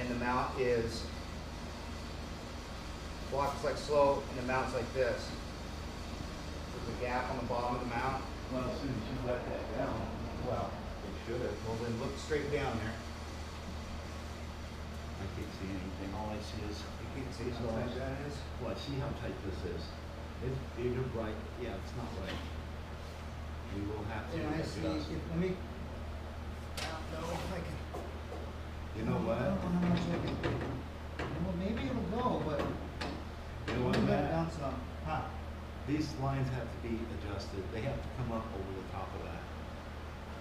and the mount is, block's like slow, and the mount's like this. There's a gap on the bottom of the mount. Well, as soon as you let that down, Well, it should have. well then look straight down there. I can't see anything. All I see is, You can't see it's how all- tight that is. well, see how tight this is. It's bigger, right? Yeah, it's not right. We will have to And I see, adjust. let me, I don't know if I can. You know I what? don't know how much I can. Well, maybe it'll go, but. You know what, let me let it Matt? down some. Huh? These lines have to be adjusted. They have to come up over the top of that.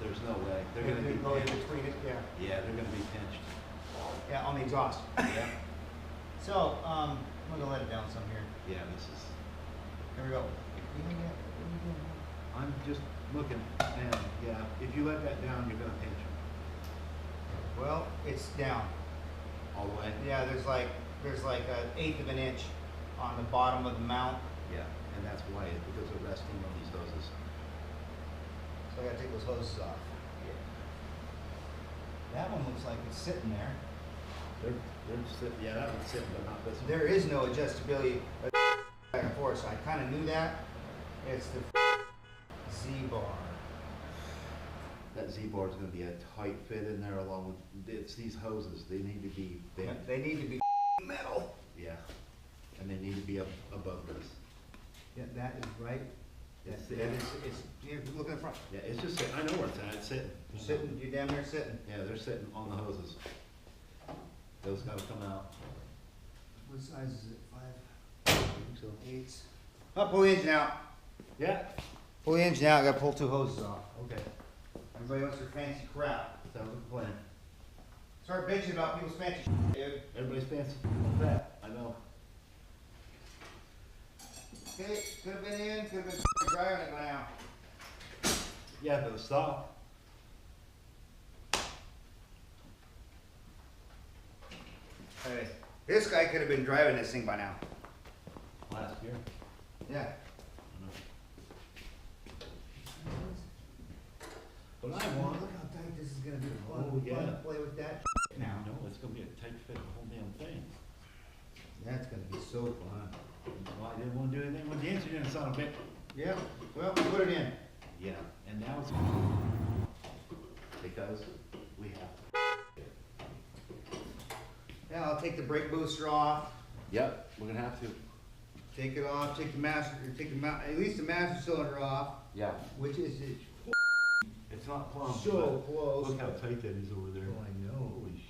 There's no way. They're gonna be go in pinched. between it, yeah. Yeah, they're gonna be pinched. Yeah, on the exhaust. Yeah. So, I'm gonna let it down some here. Yeah, this is, Here we go. What are you doing? I'm just looking, and yeah, if you let that down, you're gonna pinch them Well, it's down. all the way. Yeah, there's like an eighth of an inch on the bottom of the mount. Yeah, and that's why, because they're resting on these hoses. So I gotta take those hoses off. That one looks like it's sitting there. They're sitting, yeah, that one's sitting, but not this one. There is no adjustability back and forth, so I kinda knew that. It's the Z-bar. That Z-bar is gonna be a tight fit in there along with, it's these hoses, they need to be bent. They need to be metal. Yeah, and they need to be up above this. Yeah, that is right. It's That is, it's, here, look in the front. Yeah, it's just, I know where it's at, it's sitting. You're sitting, you're damn near sitting. Yeah, they're sitting on the hoses. Those gotta come out. What size is it? 5, I think so. 8s? Oh, pull the engine out. Yeah. Pull the engine out, I gotta pull 2 hoses off. Okay, Everybody wants their fancy crap. sounds like a plan. Start bitching about people's fancy dude. Everybody's fancy. What's that? I know. Okay, could have been in, could have been driving it now. Yeah, but stop. Hey, this guy could have been driving this thing by now. Last year. Yeah. But I want. Look how tight this is gonna be. Oh, Fun yeah. to play with that now. No, it's gonna be a tight fit, the whole damn thing. That's gonna be so fun. Well, I didn't wanna do anything with the engine in, son of a bitch. Yeah, well, put it in. Yeah, and now it's because we have to. Yeah, I'll take the brake booster off. Yep, we're gonna have to. Take it off, take the master, at least the master cylinder off, Yeah. which is It's not plumb. so but close. Look how tight that is over there. Oh, I know. Holy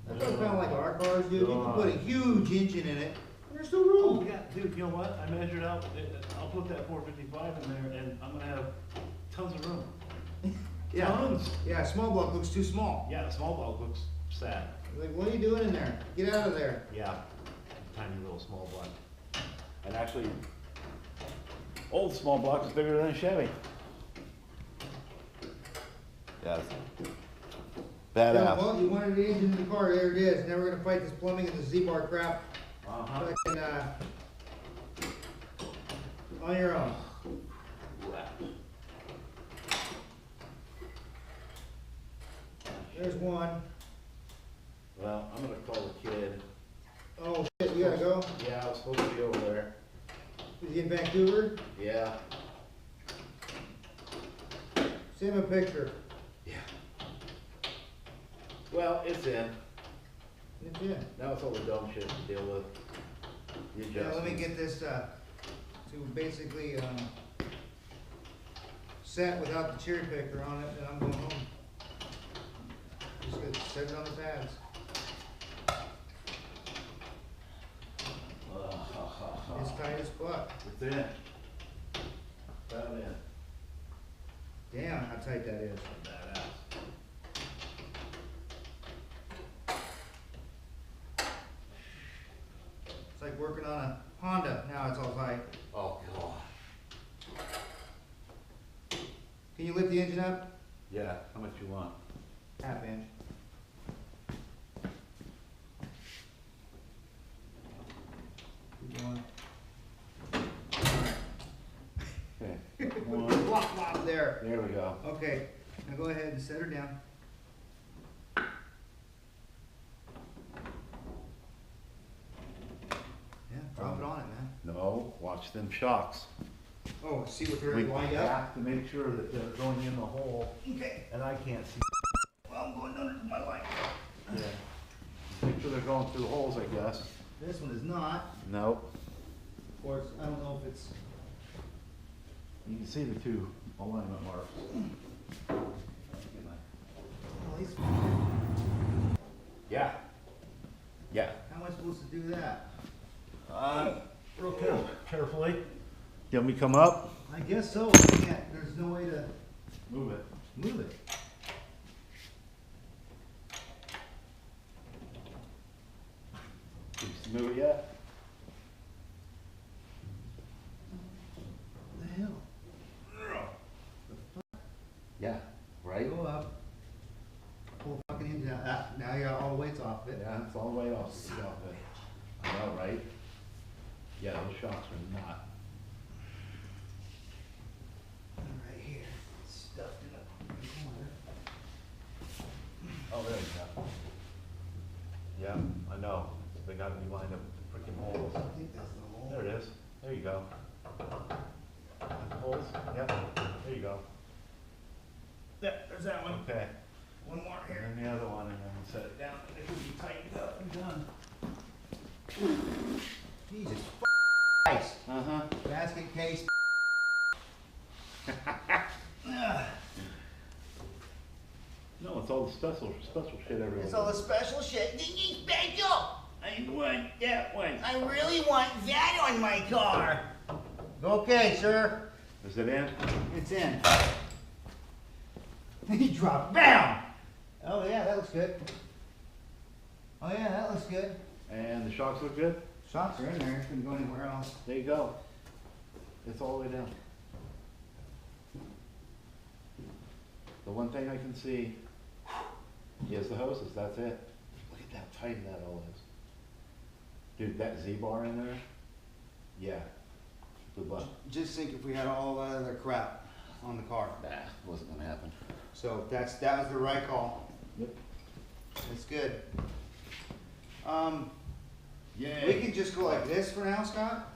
That does sound like our cars, dude. You can put a huge engine in it. There's no Oh, room. yeah, dude, you know what? I measured out, I'll put that 455 in there and I'm gonna have tons of room. Yeah. Tons. Yeah, small block looks too small. Yeah, the small block looks sad. Like, what are you doing in there? Get out of there. Yeah, tiny little small block. And actually, old small block is bigger than a Chevy. Yes. Yeah, Badass. well, you wanted the engine in the car, there it is. Now we're gonna fight this plumbing and the Z-bar crap. Uh-huh. Fucking, on your own. There's one. Well, I'm gonna call the kid. Oh shit, you gotta go? Yeah, I was supposed to be over there. Is he in Vancouver? Yeah. Send him a picture. Yeah. Well, it's in. It's in. Now it's all the dumb shit to deal with. The Yeah, let me adjustments. get this, to basically, set without the cherry picker on it, and I'm going home. Just gonna set it on the pads. It's tight as fuck. It's in. Found in. Damn, how tight that is. Badass. It's like working on a Honda, now it's all tight. Oh, God. Can you lift the engine up? Yeah, how much you want? Half inch. Keep going. Okay. One. Flop, flop there. There we go. Okay, now go ahead and set her down. watch them shocks. Oh, see what they're We lined up? have to make sure that they're going in the hole, Okay. and I can't see. Well, I'm going under my line. Yeah. Make sure they're going through the holes, I guess. This one is not. Nope. Of course, I don't know if it's. You can see the two alignment marks. Well, he's- Yeah. Yeah. How am I supposed to do that? Real carefully. You want me to come up? I guess so. I can't. There's no way to Move it. move it. Can you move it yet? What the hell? Yeah. Right? Go up. Pull the fucking engine out. Ah, now you got all the weights off it. Yeah, it's all the way off. I know, right? Yeah, those shocks are not. Right here. Stuffed in the corner. Oh, there you go. Yeah, I know. They gotta be lined up with freaking holes. I think that's the hole. There it is. There you go. Holes? Yep. There you go. Yeah, there's that one. Okay. One more here. And then the other one, and then set it down. It can be tightened up and done. Jesus Christ. Uh-huh. Basket case. No, it's all the special shit everyone. It's all the special shit. Special! I want that one. I really want that on my car. Okay, sir. Is it in? It's in. He dropped. Bam! Oh yeah, that looks good. Oh yeah, that looks good. And the shocks look good? Shocks are in there. It couldn't go anywhere else. There you go. It's all the way down. The one thing I can see is the hoses, that's it. Look at how tight that all is. Dude, that Z-bar in there, yeah, good luck. Just think if we had all that other crap on the car. Nah, wasn't gonna happen. So that was the right call. Yep. It's good. Yeah. We can just go like this for now, Scott.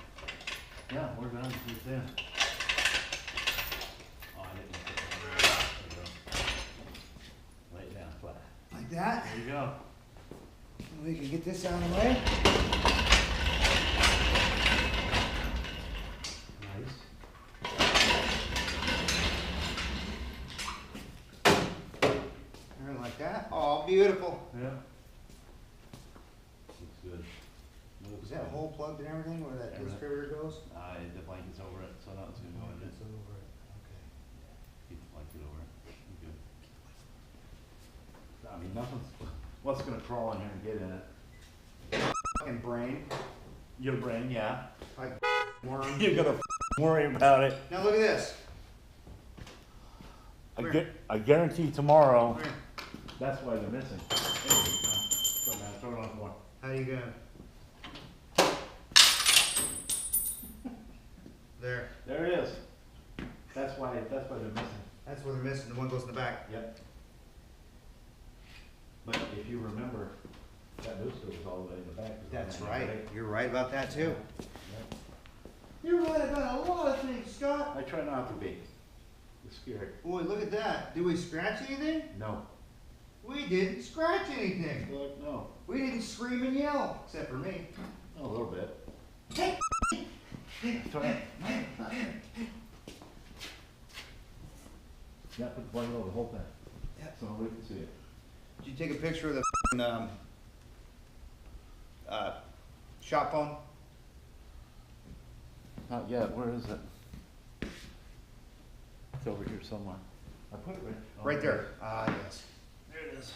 Yeah, we're done with that. Oh, I didn't put it on. There you go. Lay it down flat. Like that. There you go. We can get this out of the way. Nice. And like that. Oh, beautiful. Yeah. Looks good. Looks Is that good. hole plugged and everything where that Everything. distributor goes? The blanket's over it, so now it's gonna go in it. It's over it. Okay. Keep the blanket over it. You're good. I mean, nothing's, what's gonna crawl in here and get in it? Fucking brain. Your brain, yeah. Like worm. You're gonna worry about it. Now look at this. I guarantee tomorrow, Come here. that's why they're missing. So now throw it on the floor. How you gonna? There. There it is. That's why they're missing. That's where they're missing. The one goes in the back. Yep. But if you remember, that booster was all the way in the back. That's right. You're right about that too. Yep. You're right about a lot of things, Scott. I try not to be. It's scary. Boy, look at that. Did we scratch anything? No. We didn't scratch anything. Look, no. We didn't scream and yell, except for me. A little bit. Hey! That's all right. Yeah, put the blanket over the whole thing. Yep. So nobody can see it. Did you take a picture of the shop phone? Not yet. Where is it? It's over here somewhere. I put it Right there. Ah, yes. There it is.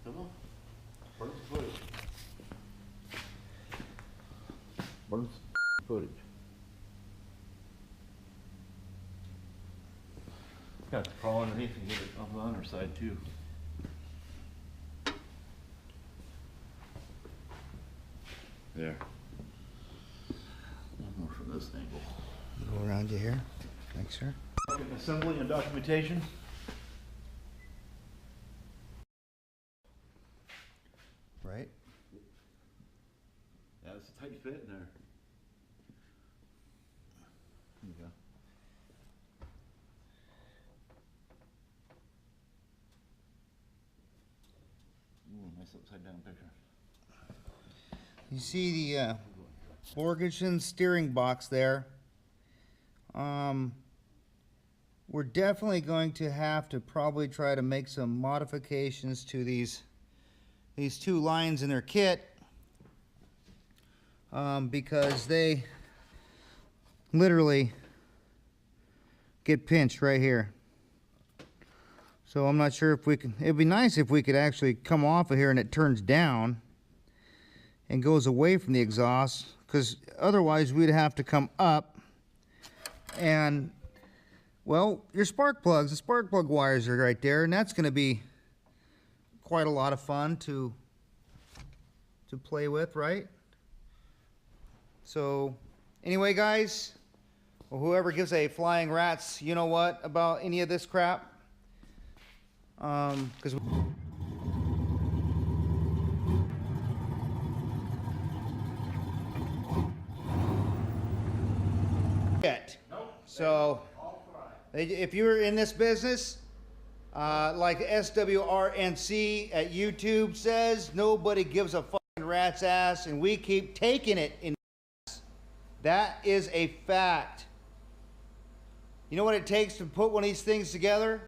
Come on. Where's the footage? Where's the footage? Got to crawl underneath and get it on the underside too. There. More from this angle. Go around you here. Thanks, sir. Assembly and documentation. it's a tight fit in there. There you go. Ooh, nice upside down picture. You see the borgesen steering box there. We're definitely going to have to probably try to make some modifications to these two lines in their kit, because they literally get pinched right here. So I'm not sure if we can. It'd be nice if we could actually come off of here and it turns down and goes away from the exhaust, because otherwise we'd have to come up and, well, your spark plugs, the spark plug wires are right there, and that's going to be quite a lot of fun to play with, right? So anyway, guys, well, whoever gives a flying rat's you know what about any of this crap, because so if you're in this business, like SWRNC at YouTube says, nobody gives a fucking rat's ass, and we keep taking it in. That is a fact. You know what it takes to put one of these things together?